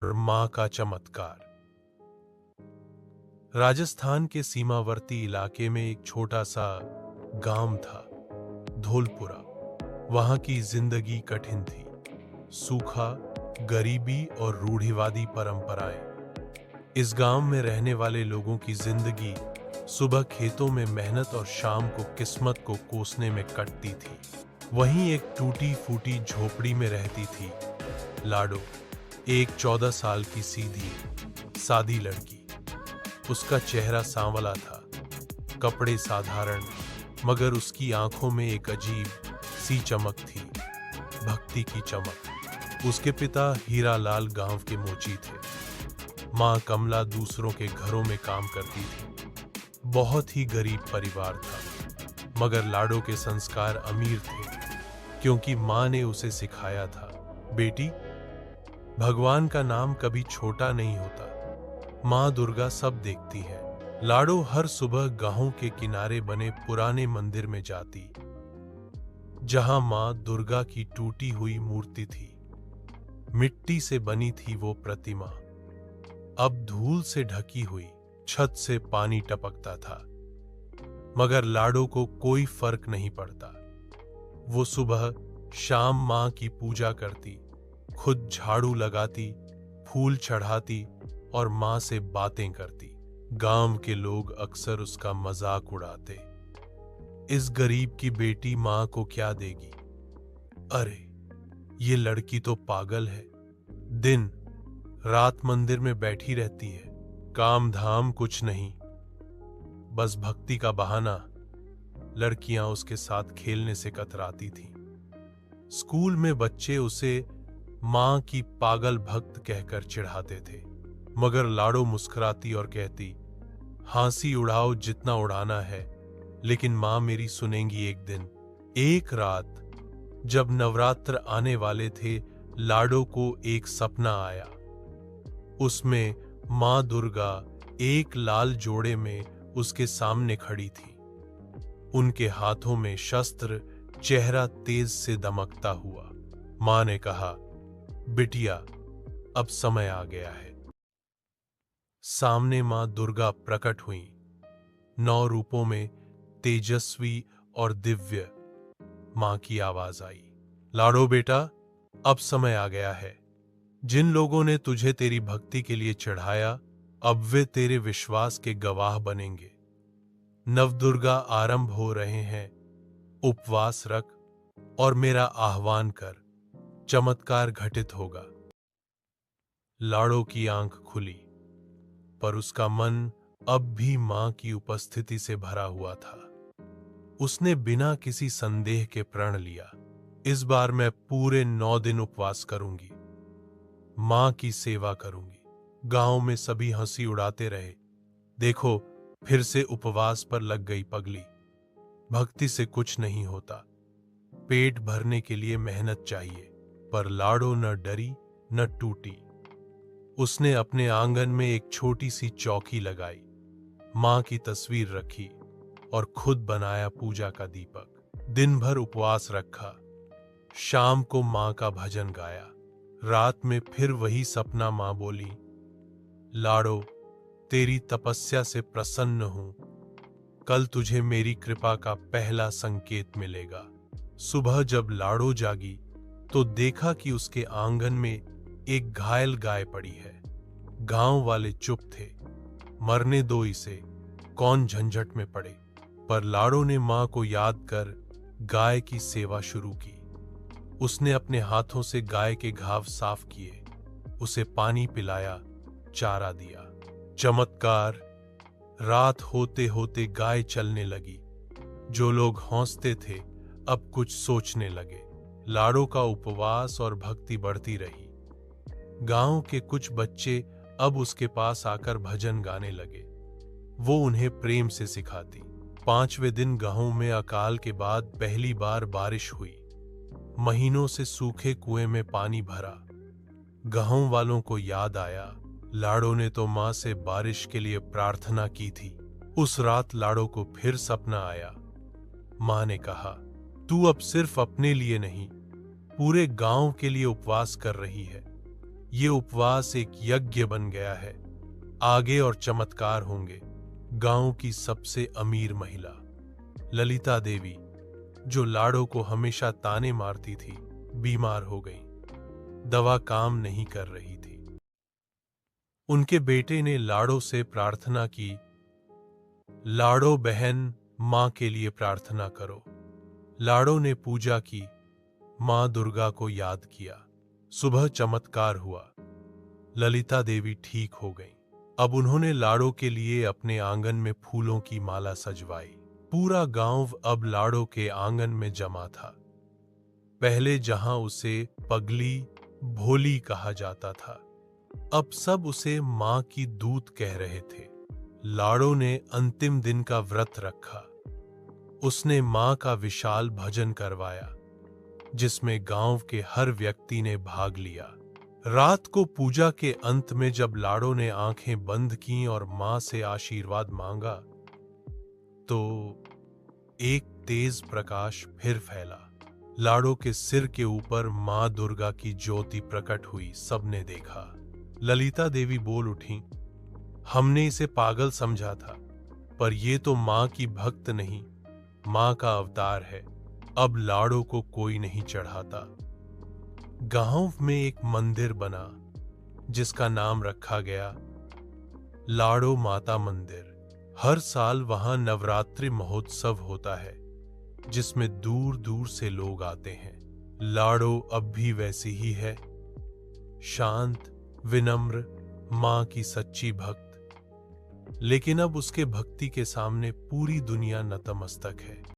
मां का चमत्कार। राजस्थान के सीमावर्ती इलाके में एक छोटा सा गांव था, धौलपुरा। वहां की जिंदगी कठिन थी। सूखा, गरीबी और रूढ़िवादी परंपराएं। इस गांव में रहने वाले लोगों की जिंदगी सुबह खेतों में मेहनत और शाम को किस्मत को कोसने में कटती थी। वहीं एक टूटी फूटी झोपड़ी में रहती थी लाडो, एक 14 साल की सीधी सादी लड़की। उसका चेहरा सांवला था, कपड़े साधारण, मगर उसकी आंखों में एक अजीब सी चमक थी, भक्ति की चमक। उसके पिता हीरालाल गांव के मोची थे। मां कमला दूसरों के घरों में काम करती थी। बहुत ही गरीब परिवार था, मगर लाडो के संस्कार अमीर थे, क्योंकि मां ने उसे सिखाया था, बेटी, भगवान का नाम कभी छोटा नहीं होता। मां दुर्गा सब देखती है। लाडो हर सुबह गांव के किनारे बने पुराने मंदिर में जाती, जहां मां दुर्गा की टूटी हुई मूर्ति थी। मिट्टी से बनी थी वो प्रतिमा, अब धूल से ढकी हुई। छत से पानी टपकता था, मगर लाडो को कोई फर्क नहीं पड़ता। वो सुबह शाम मां की पूजा करती, खुद झाड़ू लगाती, फूल चढ़ाती और मां से बातें करती। गांव के लोग अक्सर उसका मजाक उड़ाते, इस गरीब की बेटी मां को क्या देगी? अरे, ये लड़की तो पागल है, दिन रात मंदिर में बैठी रहती है, काम धाम कुछ नहीं, बस भक्ति का बहाना। लड़कियां उसके साथ खेलने से कतराती थीं। स्कूल में बच्चे उसे मां की पागल भक्त कहकर चिढ़ाते थे, मगर लाडो मुस्कुराती और कहती, हंसी उड़ाओ जितना उड़ाना है, लेकिन मां मेरी सुनेंगी एक दिन। एक रात जब नवरात्र आने वाले थे, लाडो को एक सपना आया। उसमें मां दुर्गा एक लाल जोड़े में उसके सामने खड़ी थी, उनके हाथों में शस्त्र, चेहरा तेज से दमकता हुआ। मां ने कहा, बिटिया, अब समय आ गया है। सामने मां दुर्गा प्रकट हुई, 9 रूपों में, तेजस्वी और दिव्य। मां की आवाज आई, लाडो बेटा, अब समय आ गया है। जिन लोगों ने तुझे तेरी भक्ति के लिए चढ़ाया, अब वे तेरे विश्वास के गवाह बनेंगे। नवदुर्गा आरंभ हो रहे हैं, उपवास रख और मेरा आह्वान कर, चमत्कार घटित होगा। लाडो की आंख खुली, पर उसका मन अब भी मां की उपस्थिति से भरा हुआ था। उसने बिना किसी संदेह के प्रण लिया, इस बार मैं पूरे 9 दिन उपवास करूंगी, मां की सेवा करूंगी। गांव में सभी हंसी उड़ाते रहे, देखो, फिर से उपवास पर लग गई पगली। भक्ति से कुछ नहीं होता, पेट भरने के लिए मेहनत चाहिए। पर लाडो न डरी न टूटी। उसने अपने आंगन में एक छोटी सी चौकी लगाई, मां की तस्वीर रखी और खुद बनाया पूजा का दीपक। दिन भर उपवास रखा, शाम को मां का भजन गाया। रात में फिर वही सपना। मां बोली, लाडो, तेरी तपस्या से प्रसन्न हूं, कल तुझे मेरी कृपा का पहला संकेत मिलेगा। सुबह जब लाडो जागी तो देखा कि उसके आंगन में एक घायल गाय पड़ी है। गांव वाले चुप थे, मरने दो इसे, कौन झंझट में पड़े। पर लाडो ने मां को याद कर गाय की सेवा शुरू की। उसने अपने हाथों से गाय के घाव साफ किए, उसे पानी पिलाया, चारा दिया। चमत्कार, रात होते होते गाय चलने लगी। जो लोग हौंसते थे अब कुछ सोचने लगे। लाडो का उपवास और भक्ति बढ़ती रही। गांव के कुछ बच्चे अब उसके पास आकर भजन गाने लगे। वो उन्हें प्रेम से सिखाती। 5वें दिन गांव में अकाल के बाद पहली बार बारिश हुई। महीनों से सूखे कुएं में पानी भरा। गांव वालों को याद आया, लाडो ने तो मां से बारिश के लिए प्रार्थना की थी। उस रात लाडो को फिर सपना आया। मां ने कहा, तू अब सिर्फ अपने लिए नहीं, पूरे गांव के लिए उपवास कर रही है। ये उपवास एक यज्ञ बन गया है। आगे और चमत्कार होंगे। गांव की सबसे अमीर महिला ललिता देवी, जो लाड़ो को हमेशा ताने मारती थी, बीमार हो गई। दवा काम नहीं कर रही थी। उनके बेटे ने लाड़ो से प्रार्थना की, लाड़ो बहन, मां के लिए प्रार्थना करो। लाड़ो ने पूजा की, मां दुर्गा को याद किया। सुबह चमत्कार हुआ। ललिता देवी ठीक हो गईं। अब उन्होंने लाड़ो के लिए अपने आंगन में फूलों की माला सजवाई। पूरा गांव अब लाड़ो के आंगन में जमा था। पहले जहां उसे पगली, भोली कहा जाता था, अब सब उसे मां की दूत कह रहे थे। लाड़ो ने अंतिम दिन का व्रत रखा। उसने मां का विशाल भजन करवाया, जिसमें गांव के हर व्यक्ति ने भाग लिया। रात को पूजा के अंत में जब लाड़ो ने आंखें बंद कीं और मां से आशीर्वाद मांगा, तो एक तेज प्रकाश फिर फैला। लाड़ो के सिर के ऊपर मां दुर्गा की ज्योति प्रकट हुई। सबने देखा। ललिता देवी बोल उठी, हमने इसे पागल समझा था, पर ये तो मां की भक्त नहीं, मां का अवतार है। अब लाड़ो को कोई नहीं चढ़ाता। गांव में एक मंदिर बना, जिसका नाम रखा गया लाड़ो माता मंदिर। हर साल वहां नवरात्रि महोत्सव होता है, जिसमें दूर दूर से लोग आते हैं। लाड़ो अब भी वैसी ही है, शांत, विनम्र, मां की सच्ची भक्त। लेकिन अब उसके भक्ति के सामने पूरी दुनिया नतमस्तक है।